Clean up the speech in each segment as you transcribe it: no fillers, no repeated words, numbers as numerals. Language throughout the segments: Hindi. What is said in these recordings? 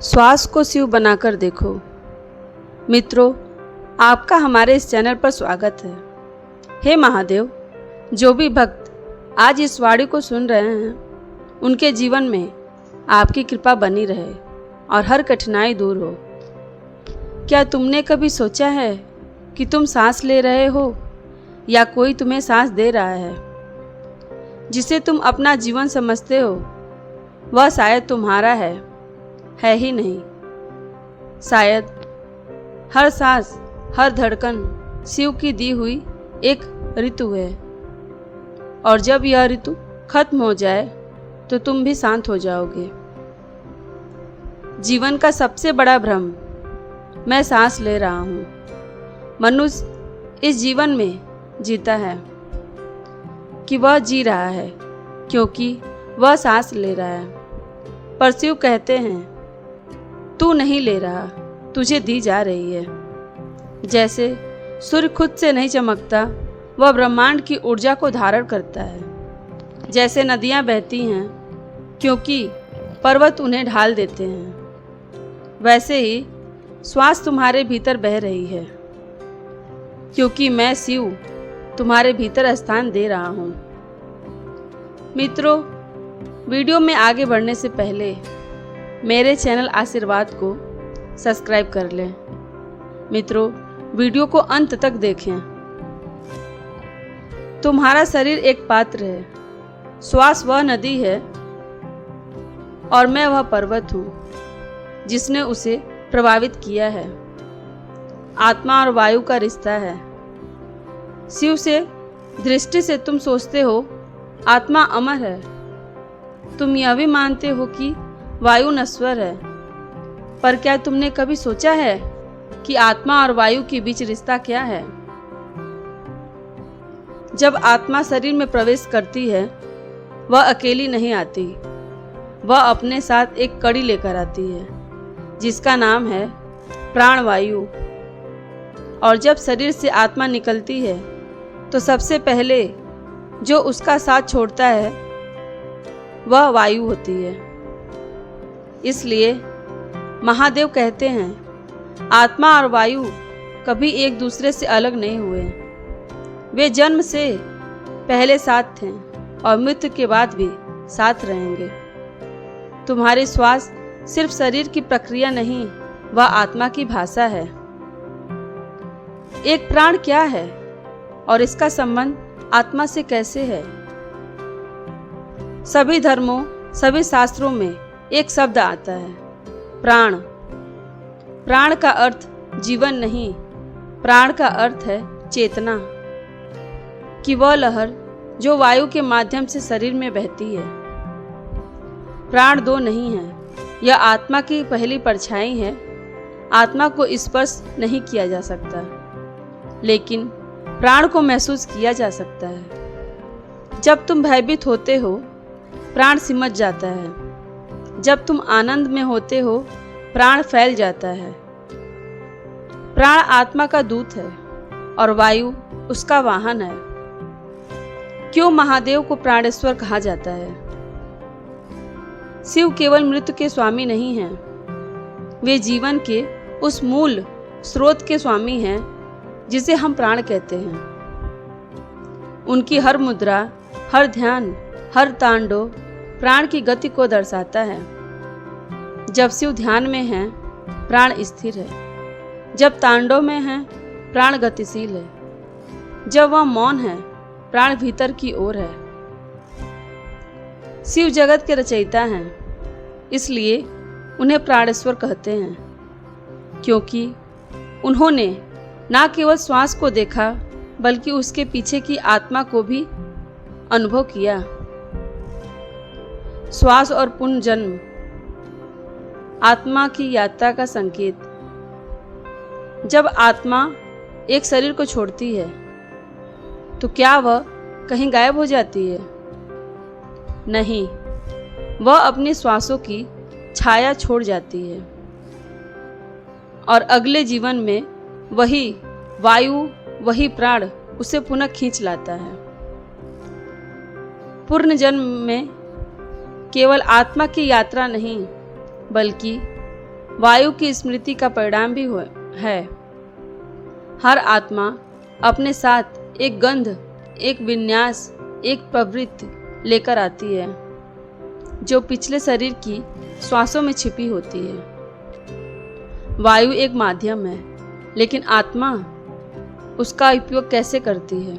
श्वास को शिव बनाकर देखो। मित्रों, आपका हमारे इस चैनल पर स्वागत है। हे महादेव, जो भी भक्त आज इस वाणी को सुन रहे हैं, उनके जीवन में आपकी कृपा बनी रहे और हर कठिनाई दूर हो। क्या तुमने कभी सोचा है कि तुम सांस ले रहे हो या कोई तुम्हें सांस दे रहा है? जिसे तुम अपना जीवन समझते हो वह शायद तुम्हारा है ही नहीं। शायद हर सांस, हर धड़कन शिव की दी हुई एक ऋतु है, और जब यह ऋतु खत्म हो जाए तो तुम भी शांत हो जाओगे। जीवन का सबसे बड़ा भ्रम मैं सांस ले रहा हूँ। मनुष्य इस जीवन में जीता है कि वह जी रहा है क्योंकि वह सांस ले रहा है, पर शिव कहते हैं तू नहीं ले रहा, तुझे दी जा रही है। जैसे सूर्य खुद से नहीं चमकता, वह ब्रह्मांड की ऊर्जा को धारण करता है। जैसे नदियाँ बहती हैं क्योंकि पर्वत उन्हें ढाल देते हैं, वैसे ही श्वास तुम्हारे भीतर बह रही है क्योंकि मैं शिव तुम्हारे भीतर स्थान दे रहा हूँ। मित्रों, वीडियो में आगे बढ़ने से पहले मेरे चैनल आशीर्वाद को सब्सक्राइब कर लें। मित्रों, वीडियो को अंत तक देखें। तुम्हारा शरीर एक पात्र है, श्वास वह नदी है और मैं वह पर्वत हूँ जिसने उसे प्रभावित किया है। आत्मा और वायु का रिश्ता है। शिव से दृष्टि से तुम सोचते हो आत्मा अमर है। तुम यह भी मानते हो कि वायु नश्वर है, पर क्या तुमने कभी सोचा है कि आत्मा और वायु के बीच रिश्ता क्या है? जब आत्मा शरीर में प्रवेश करती है, वह अकेली नहीं आती, वह अपने साथ एक कड़ी लेकर आती है जिसका नाम है प्राणवायु। और जब शरीर से आत्मा निकलती है तो सबसे पहले जो उसका साथ छोड़ता है वह वायु होती है। इसलिए महादेव कहते हैं आत्मा और वायु कभी एक दूसरे से अलग नहीं हुए। वे जन्म से पहले साथ थे और मृत्यु के बाद भी साथ रहेंगे। तुम्हारी श्वास सिर्फ शरीर की प्रक्रिया नहीं, वह आत्मा की भाषा है। एक प्राण क्या है और इसका संबंध आत्मा से कैसे है? सभी धर्मों, सभी शास्त्रों में एक शब्द आता है, प्राण। प्राण का अर्थ जीवन नहीं, प्राण का अर्थ है चेतना कि वह लहर जो वायु के माध्यम से शरीर में बहती है। प्राण दो नहीं है, यह आत्मा की पहली परछाई है। आत्मा को स्पर्श नहीं किया जा सकता, लेकिन प्राण को महसूस किया जा सकता है। जब तुम भयभीत होते हो, प्राण सिमट जाता है। जब तुम आनंद में होते हो, प्राण फैल जाता है। प्राण आत्मा का दूत है और वायु उसका वाहन है। क्यों महादेव को प्राणेश्वर कहा जाता है? शिव केवल मृत्यु के स्वामी नहीं हैं, वे जीवन के उस मूल स्रोत के स्वामी हैं जिसे हम प्राण कहते हैं। उनकी हर मुद्रा, हर ध्यान, हर तांडव प्राण की गति को दर्शाता है। जब शिव ध्यान में है, प्राण स्थिर है। जब तांडव में है, प्राण गतिशील है। जब वह मौन है, प्राण भीतर की ओर है। शिव जगत के रचयिता हैं, इसलिए उन्हें प्राणेश्वर कहते हैं, क्योंकि उन्होंने न केवल श्वास को देखा बल्कि उसके पीछे की आत्मा को भी अनुभव किया। श्वास और पुनर्जन्म आत्मा की यात्रा का संकेत। जब आत्मा एक शरीर को छोड़ती है तो क्या वह कहीं गायब हो जाती है? नहीं, वह अपनी श्वासों की छाया छोड़ जाती है और अगले जीवन में वही वायु, वही प्राण उसे पुनः खींच लाता है। पूर्ण जन्म में केवल आत्मा की यात्रा नहीं, बल्कि वायु की स्मृति का परिणाम भी है। हर आत्मा अपने साथ एक गंध, एक विन्यास, एक प्रवृत्ति लेकर आती है जो पिछले शरीर की श्वासों में छिपी होती है। वायु एक माध्यम है, लेकिन आत्मा उसका उपयोग कैसे करती है?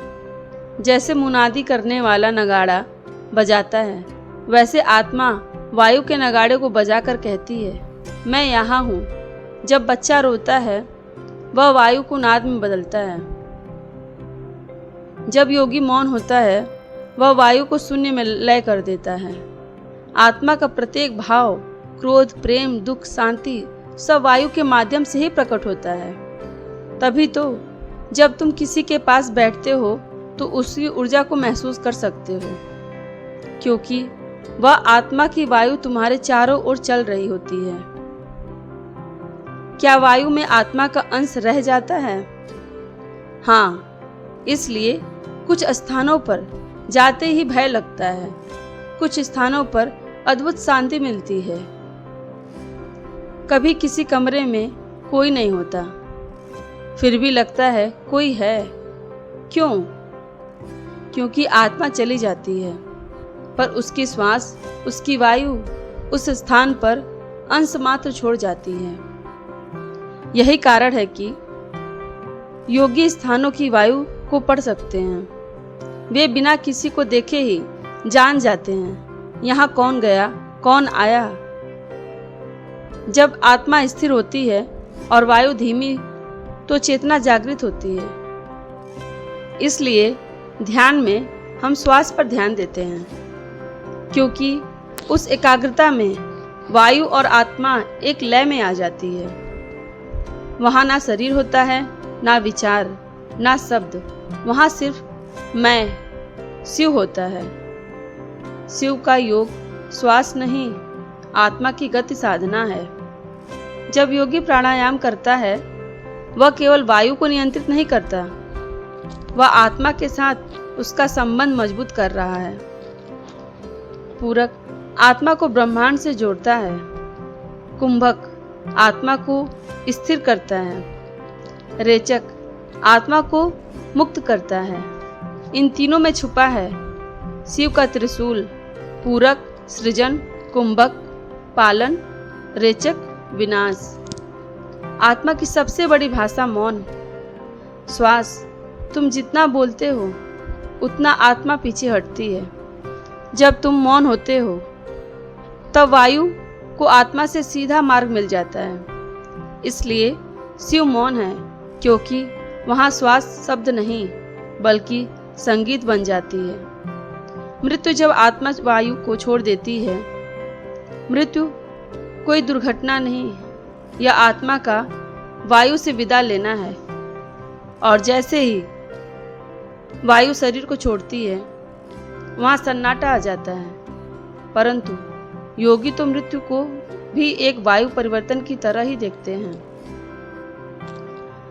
जैसे मुनादी करने वाला नगाड़ा बजाता है, वैसे आत्मा वायु के नगाड़े को बजाकर कहती है, मैं यहाँ हूँ। जब बच्चा रोता है, वह वायु को नाद में बदलता है। जब योगी मौन होता है, वह वायु को शून्य में लय कर देता है। आत्मा का प्रत्येक भाव, क्रोध, प्रेम, दुख, शांति सब वायु के माध्यम से ही प्रकट होता है। तभी तो जब तुम किसी के पास बैठते हो तो उसकी ऊर्जा को महसूस कर सकते हो, क्योंकि वह आत्मा की वायु तुम्हारे चारों ओर चल रही होती है। क्या वायु में आत्मा का अंश रह जाता है? हाँ, इसलिए कुछ स्थानों पर जाते ही भय लगता है, कुछ स्थानों पर अद्भुत शांति मिलती है। कभी किसी कमरे में कोई नहीं होता, फिर भी लगता है कोई है। क्यों? क्योंकि आत्मा चली जाती है, पर उसकी श्वास, उसकी वायु उस स्थान पर अंश मात्र छोड़ जाती है। यही कारण है कि योगी स्थानों की वायु को पढ़ सकते हैं। वे बिना किसी को देखे ही जान जाते हैं यहाँ कौन गया, कौन आया। जब आत्मा स्थिर होती है और वायु धीमी, तो चेतना जागृत होती है। इसलिए ध्यान में हम श्वास पर ध्यान देते हैं, क्योंकि उस एकाग्रता में वायु और आत्मा एक लय में आ जाती है। वहाँ ना शरीर होता है, ना विचार, ना शब्द, वहाँ सिर्फ मैं, शिव होता है। शिव का योग श्वास नहीं, आत्मा की गति साधना है। जब योगी प्राणायाम करता है, वह केवल वायु को नियंत्रित नहीं करता, वह आत्मा के साथ उसका संबंध मजबूत कर रहा है। पूरक आत्मा को ब्रह्मांड से जोड़ता है, कुंभक आत्मा को स्थिर करता है, रेचक आत्मा को मुक्त करता है। इन तीनों में छुपा है शिव का त्रिशूल, पूरक सृजन, कुंभक पालन, रेचक विनाश। आत्मा की सबसे बड़ी भाषा मौन। श्वास, तुम जितना बोलते हो उतना आत्मा पीछे हटती है। जब तुम मौन होते हो तब वायु को आत्मा से सीधा मार्ग मिल जाता है। इसलिए शिव मौन है, क्योंकि वहाँ श्वास शब्द नहीं बल्कि संगीत बन जाती है। मृत्यु जब आत्मा वायु को छोड़ देती है, मृत्यु कोई दुर्घटना नहीं, यह आत्मा का वायु से विदा लेना है। और जैसे ही वायु शरीर को छोड़ती है, वहाँ सन्नाटा आ जाता है। परंतु योगी तो मृत्यु को भी एक वायु परिवर्तन की तरह ही देखते हैं।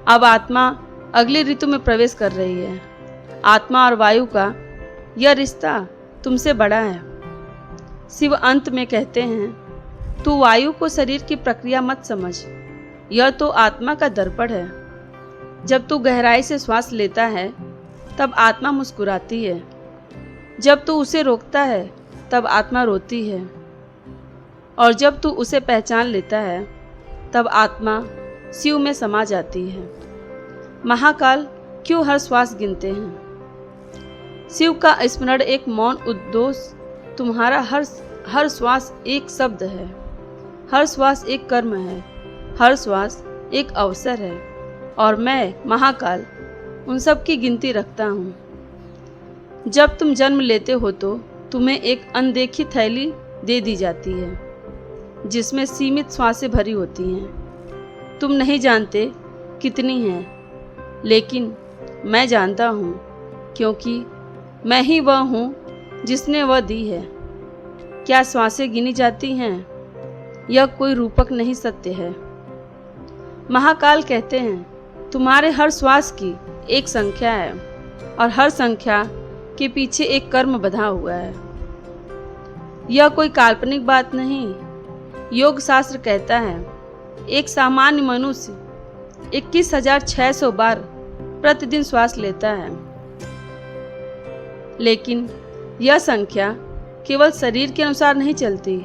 अब आत्मा अगली ऋतु में प्रवेश कर रही है। आत्मा और वायु का यह रिश्ता तुमसे बड़ा है। शिव अंत में कहते हैं, तू वायु को शरीर की प्रक्रिया मत समझ, यह तो आत्मा का दर्पण है। जब तू गहराई से श्वास लेता है तब आत्मा मुस्कुराती है, जब तू उसे रोकता है तब आत्मा रोती है, और जब तू उसे पहचान लेता है तब आत्मा शिव में समा जाती है। महाकाल क्यों हर श्वास गिनते हैं? शिव का स्मरण एक मौन उद्घोष। तुम्हारा हर श्वास एक शब्द है, हर श्वास एक कर्म है, हर श्वास एक अवसर है, और मैं महाकाल उन सब की गिनती रखता हूँ। जब तुम जन्म लेते हो तो तुम्हें एक अनदेखी थैली दे दी जाती है जिसमें सीमित श्वासें भरी होती हैं। तुम नहीं जानते कितनी हैं, लेकिन मैं जानता हूँ, क्योंकि मैं ही वह हूँ जिसने वह दी है। क्या श्वासें गिनी जाती हैं? यह कोई रूपक नहीं, सत्य है। महाकाल कहते हैं, तुम्हारे हर श्वास की एक संख्या है और हर संख्या के पीछे एक कर्म बंधा हुआ है। यह कोई काल्पनिक बात नहीं, योग शास्त्र कहता है एक सामान्य मनुष्य 21,600 बार प्रतिदिन श्वास लेता है, लेकिन यह संख्या केवल शरीर के अनुसार नहीं चलती।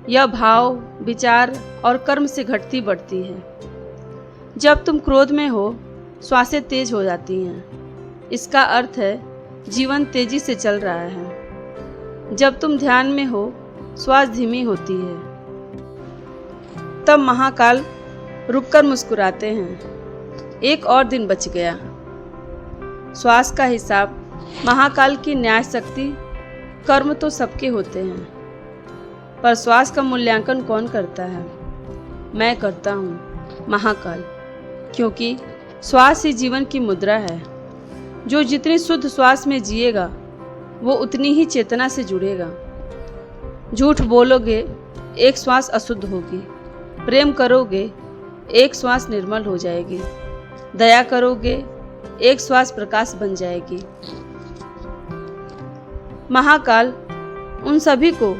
यह भाव, विचार और कर्म से घटती बढ़ती है। जब तुम क्रोध में हो, श्वासें तेज हो जाती हैं। इसका अर्थ है जीवन तेजी से चल रहा है। जब तुम ध्यान में हो, श्वास धीमी होती है। तब महाकाल रुककर मुस्कुराते हैं। एक और दिन बच गया। श्वास का हिसाब महाकाल की न्याय शक्ति। कर्म तो सबके होते हैं, पर श्वास का मूल्यांकन कौन करता है? मैं करता हूँ, महाकाल। क्योंकि श्वास ही जीवन की मुद्रा है। जो जितनी शुद्ध श्वास में जिएगा, वो उतनी ही चेतना से जुड़ेगा। झूठ बोलोगे, एक श्वास अशुद्ध होगी। प्रेम करोगे, एक श्वास निर्मल हो जाएगी। दया करोगे, एक श्वास प्रकाश बन जाएगी। महाकाल उन सभी को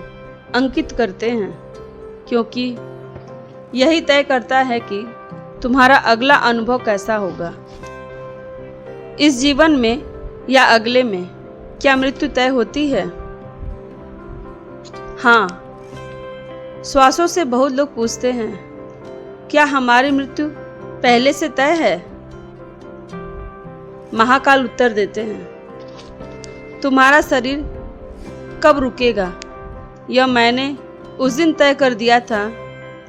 अंकित करते हैं, क्योंकि यही तय करता है कि तुम्हारा अगला अनुभव कैसा होगा। इस जीवन में या अगले में क्या मृत्यु तय होती है? हाँ, श्वासों से बहुत लोग पूछते हैं, क्या हमारी मृत्यु पहले से तय है? महाकाल उत्तर देते हैं, तुम्हारा शरीर कब रुकेगा, यह मैंने उस दिन तय कर दिया था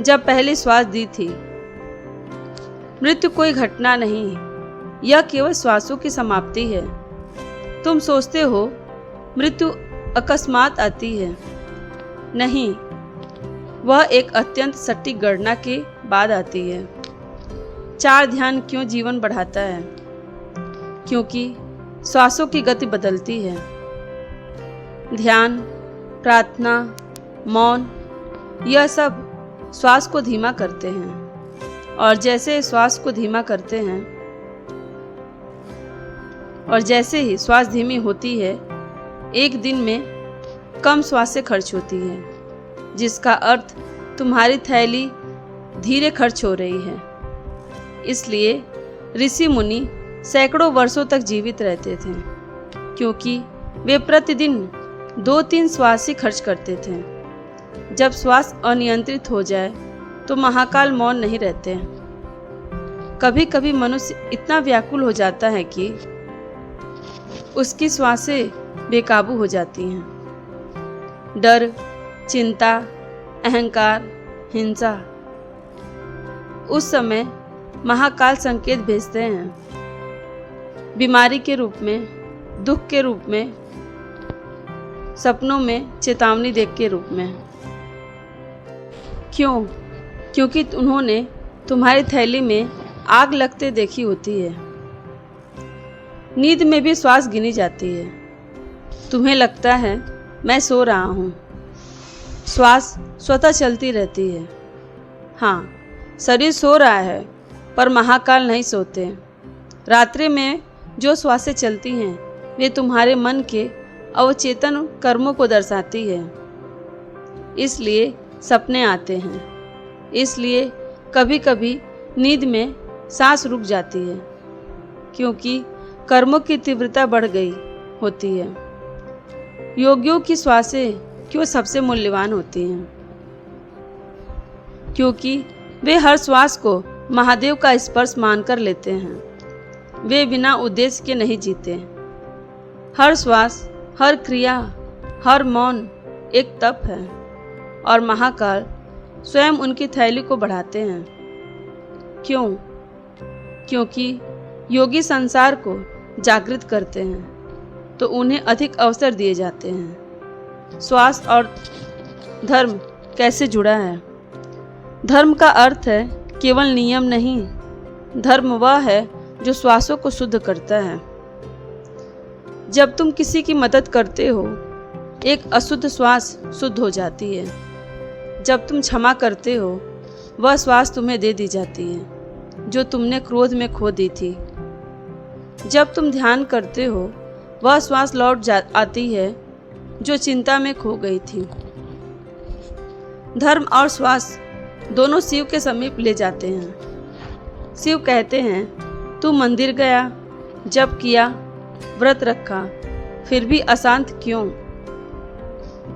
जब पहली श्वास दी थी। मृत्यु कोई घटना नहीं, यह केवल श्वासों की समाप्ति है। तुम सोचते हो मृत्यु अकस्मात आती है। नहीं, वह एक अत्यंत सटीक गणना के बाद आती है। 4 ध्यान क्यों जीवन बढ़ाता है? क्योंकि श्वासों की गति बदलती है। ध्यान, प्रार्थना, मौन, यह सब श्वास को धीमा करते हैं। और जैसे श्वास को धीमा करते हैं और जैसे ही श्वास धीमी होती है, एक दिन में कम श्वासें खर्च होती है, जिसका अर्थ तुम्हारी थैली धीरे खर्च हो रही है। इसलिए ऋषि मुनि सैकड़ों वर्षों तक जीवित रहते थे, क्योंकि वे प्रतिदिन 2-3 श्वास ही खर्च करते थे। जब श्वास अनियंत्रित हो जाए तो महाकाल मौन नहीं रहते। कभी कभी मनुष्य इतना व्याकुल हो जाता है कि उसकी श्वासें बेकाबू हो जाती हैं। डर, चिंता, अहंकार, हिंसा। उस समय महाकाल संकेत भेजते हैं, बीमारी के रूप में, दुख के रूप में, सपनों में चेतावनी देख के रूप में। क्यों? क्योंकि उन्होंने तुम्हारी थैली में आग लगते देखी होती है। नींद में भी श्वास गिनी जाती है। तुम्हें लगता है मैं सो रहा हूँ। श्वास स्वतः चलती रहती है। हाँ, शरीर सो रहा है, पर महाकाल नहीं सोते। रात्रि में जो श्वासें चलती हैं, वे तुम्हारे मन के अवचेतन कर्मों को दर्शाती है। इसलिए सपने आते हैं। इसलिए कभी कभी नींद में सांस रुक जाती है, क्योंकि कर्मों की तीव्रता बढ़ गई होती है। योगियों की श्वासें क्यों सबसे मूल्यवान होती हैं? क्योंकि वे हर श्वास को महादेव का स्पर्श मानकर लेते हैं। वे बिना उद्देश्य के नहीं जीते। हर श्वास, हर क्रिया, हर मौन एक तप है, और महाकाल स्वयं उनकी थैली को बढ़ाते हैं। क्यों? क्योंकि योगी संसार को जागृत करते हैं, तो उन्हें अधिक अवसर दिए जाते हैं। श्वास और धर्म कैसे जुड़ा है? धर्म का अर्थ है केवल नियम नहीं। धर्म वह है जो श्वासों को शुद्ध करता है। जब तुम किसी की मदद करते हो, एक अशुद्ध श्वास शुद्ध हो जाती है। जब तुम क्षमा करते हो, वह श्वास तुम्हें दे दी जाती है जो तुमने क्रोध में खो दी थी। जब तुम ध्यान करते हो, वह श्वास लौट आती है जो चिंता में खो गई थी। धर्म और श्वास दोनों शिव के समीप ले जाते हैं। शिव कहते हैं, तू मंदिर गया, जप किया, व्रत रखा, फिर भी अशांत क्यों?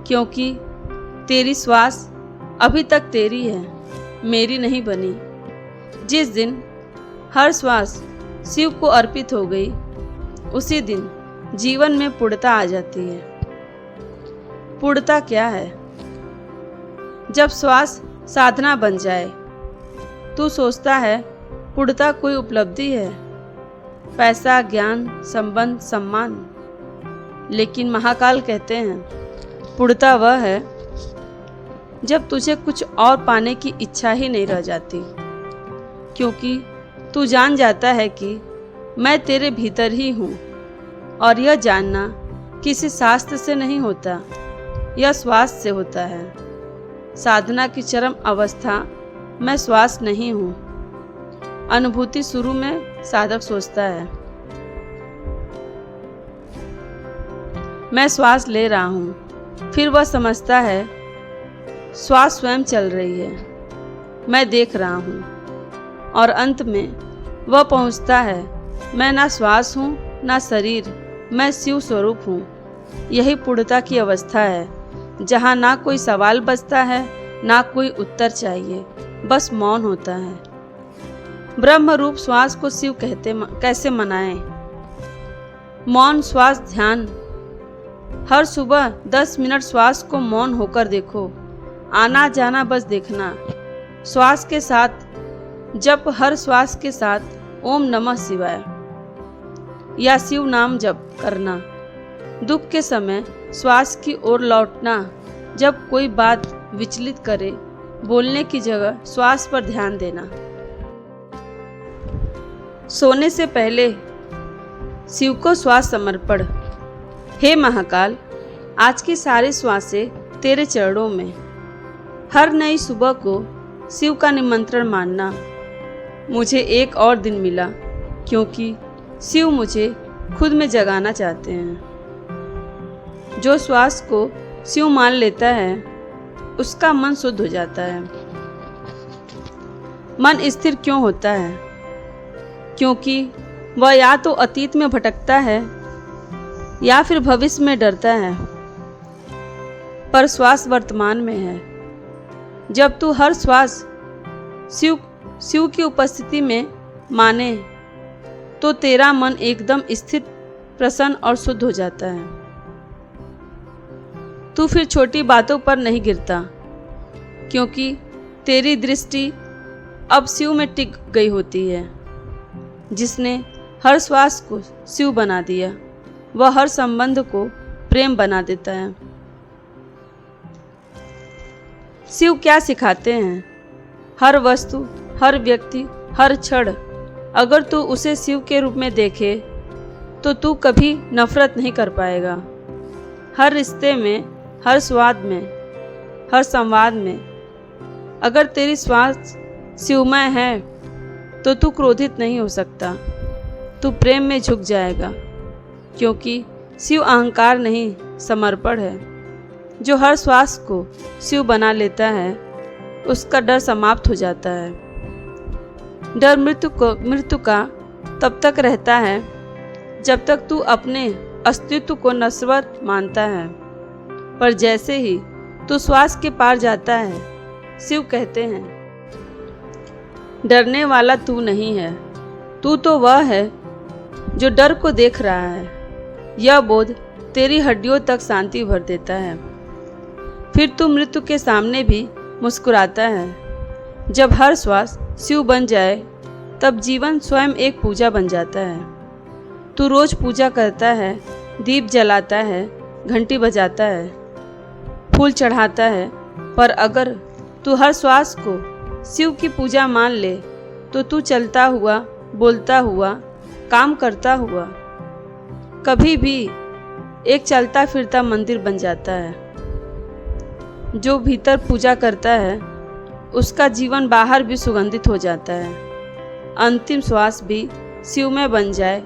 क्योंकि तेरी श्वास अभी तक तेरी है, मेरी नहीं बनी। जिस दिन हर श्वास शिव को अर्पित हो गई, उसी दिन जीवन में पूर्णता आ जाती है। पूर्णता क्या है? जब श्वास साधना बन जाए। तू सोचता है पूर्णता कोई उपलब्धि है, पैसा, ज्ञान, संबंध, सम्मान। लेकिन महाकाल कहते हैं, पूर्णता वह है जब तुझे कुछ और पाने की इच्छा ही नहीं रह जाती, क्योंकि तू जान जाता है कि मैं तेरे भीतर ही हूँ। और यह जानना किसी शास्त्र से नहीं होता, यह श्वास से होता है। साधना की चरम अवस्था मैं श्वास नहीं हूँ। अनुभूति शुरू में साधक सोचता है मैं श्वास ले रहा हूँ, फिर वह समझता है श्वास स्वयं चल रही है, मैं देख रहा हूँ। और अंत में वह पहुँचता है, मैं ना श्वास हूँ ना शरीर, मैं शिव स्वरूप हूँ। यही पूर्णता की अवस्था है, जहाँ ना कोई सवाल बचता है ना कोई उत्तर चाहिए, बस मौन होता है। ब्रह्म रूप श्वास को शिव कैसे मनाएं? मौन श्वास ध्यान। हर सुबह 10 मिनट श्वास को मौन होकर देखो, आना जाना बस देखना। श्वास के साथ जप, हर श्वास के साथ ओम नमः शिवाय या शिव नाम जप करना। दुख के समय श्वास की ओर लौटना। जब कोई बात विचलित करे, बोलने की जगह श्वास पर ध्यान देना। सोने से पहले शिव को श्वास समर्पण। हे महाकाल, आज की सारी श्वासें तेरे चरणों में। हर नई सुबह को शिव का निमंत्रण मानना। मुझे एक और दिन मिला, क्योंकि शिव मुझे खुद में जगाना चाहते हैं। जो श्वास को शिव मान लेता है, उसका मन शुद्ध हो जाता है। मन स्थिर क्यों होता है? क्योंकि वह या तो अतीत में भटकता है या फिर भविष्य में डरता है, पर श्वास वर्तमान में है। जब तू हर श्वास शिव की उपस्थिति में माने, तो तेरा मन एकदम स्थिर, प्रसन्न और शुद्ध हो जाता है। तू फिर छोटी बातों पर नहीं गिरता, क्योंकि तेरी दृष्टि अब शिव में टिक गई होती है। जिसने हर श्वास को शिव बना दिया, वह हर संबंध को प्रेम बना देता है। शिव क्या सिखाते हैं? हर वस्तु, हर व्यक्ति, हर क्षण अगर तू उसे शिव के रूप में देखे, तो तू कभी नफरत नहीं कर पाएगा। हर रिश्ते में, हर स्वाद में, हर संवाद में अगर तेरी श्वास शिवमय है, तो तू क्रोधित नहीं हो सकता, तू प्रेम में झुक जाएगा, क्योंकि शिव अहंकार नहीं, समर्पण है। जो हर श्वास को शिव बना लेता है, उसका डर समाप्त हो जाता है। डर मृत्यु का तब तक रहता है जब तक तू अपने अस्तित्व को नश्वर मानता है, पर जैसे ही तू श्वास के पार जाता है, शिव कहते हैं, डरने वाला तू नहीं है, तू तो वह है जो डर को देख रहा है। यह बोध तेरी हड्डियों तक शांति भर देता है। फिर तू मृत्यु के सामने भी मुस्कुराता है। जब हर श्वास शिव बन जाए, तब जीवन स्वयं एक पूजा बन जाता है। तू रोज पूजा करता है, दीप जलाता है, घंटी बजाता है, फूल चढ़ाता है, पर अगर तू हर श्वास को शिव की पूजा मान ले, तो तू चलता हुआ, बोलता हुआ, काम करता हुआ कभी भी एक चलता फिरता मंदिर बन जाता है। जो भीतर पूजा करता है, उसका जीवन बाहर भी सुगंधित हो जाता है। अंतिम श्वास भी शिव में बन जाए,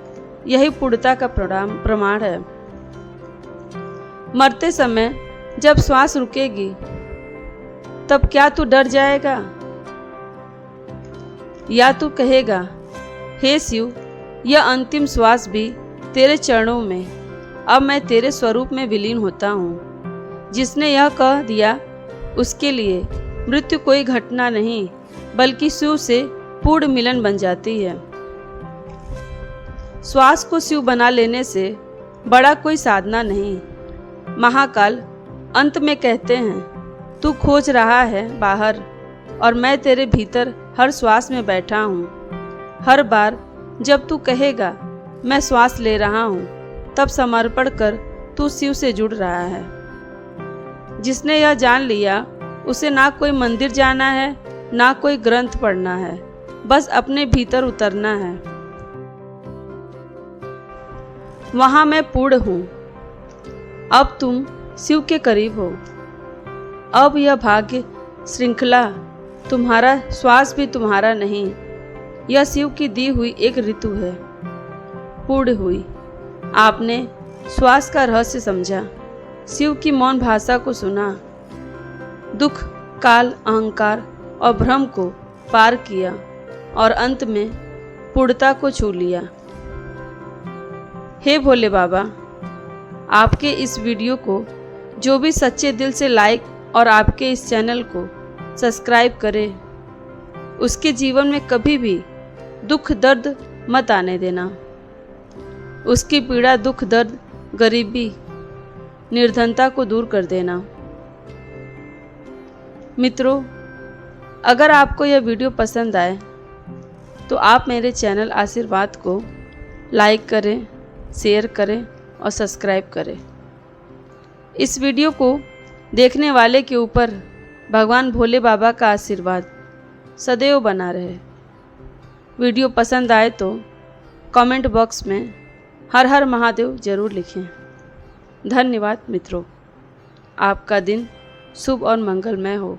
यही पूर्णता का प्रमाण है। मरते समय जब श्वास रुकेगी, तब क्या तू डर जाएगा? या तू कहेगा, हे शिव, यह अंतिम श्वास भी तेरे चरणों में, अब मैं तेरे स्वरूप में विलीन होता हूँ। जिसने यह कह दिया उसके लिए मृत्यु कोई घटना नहीं, बल्कि शिव से पूर्ण मिलन बन जाती है। श्वास को शिव बना लेने से बड़ा कोई साधना नहीं। महाकाल अंत में कहते हैं, तू खोज रहा है बाहर और मैं तेरे भीतर हर श्वास में बैठा हूँ। हर बार जब तू कहेगा मैं श्वास ले रहा हूँ, तब समर्पण कर तू शिव से जुड़ रहा है। जिसने यह जान लिया उसे ना कोई मंदिर जाना है, ना कोई ग्रंथ पढ़ना है, बस अपने भीतर उतरना है। वहाँ मैं पूर्ण हूँ। अब तुम शिव के करीब हो। अब यह भाग्य श्रृंखला तुम्हारा श्वास भी तुम्हारा नहीं, यह शिव की दी हुई एक ऋतु है, पूर्ण हुई। आपने श्वास का रहस्य समझा, शिव की मौन भाषा को सुना, दुख, काल, अहंकार और भ्रम को पार किया और अंत में पूर्णता को छू लिया। हे भोले बाबा, आपके इस वीडियो को जो भी सच्चे दिल से लाइक और आपके इस चैनल को सब्सक्राइब करे, उसके जीवन में कभी भी दुख दर्द मत आने देना। उसकी पीड़ा, दुख दर्द, गरीबी, निर्धनता को दूर कर देना। मित्रों, अगर आपको यह वीडियो पसंद आए तो आप मेरे चैनल आशीर्वाद को लाइक करें, शेयर करें और सब्सक्राइब करें। इस वीडियो को देखने वाले के ऊपर भगवान भोले बाबा का आशीर्वाद सदैव बना रहे। वीडियो पसंद आए तो कमेंट बॉक्स में हर हर महादेव जरूर लिखें। धन्यवाद मित्रों, आपका दिन शुभ और मंगलमय हो।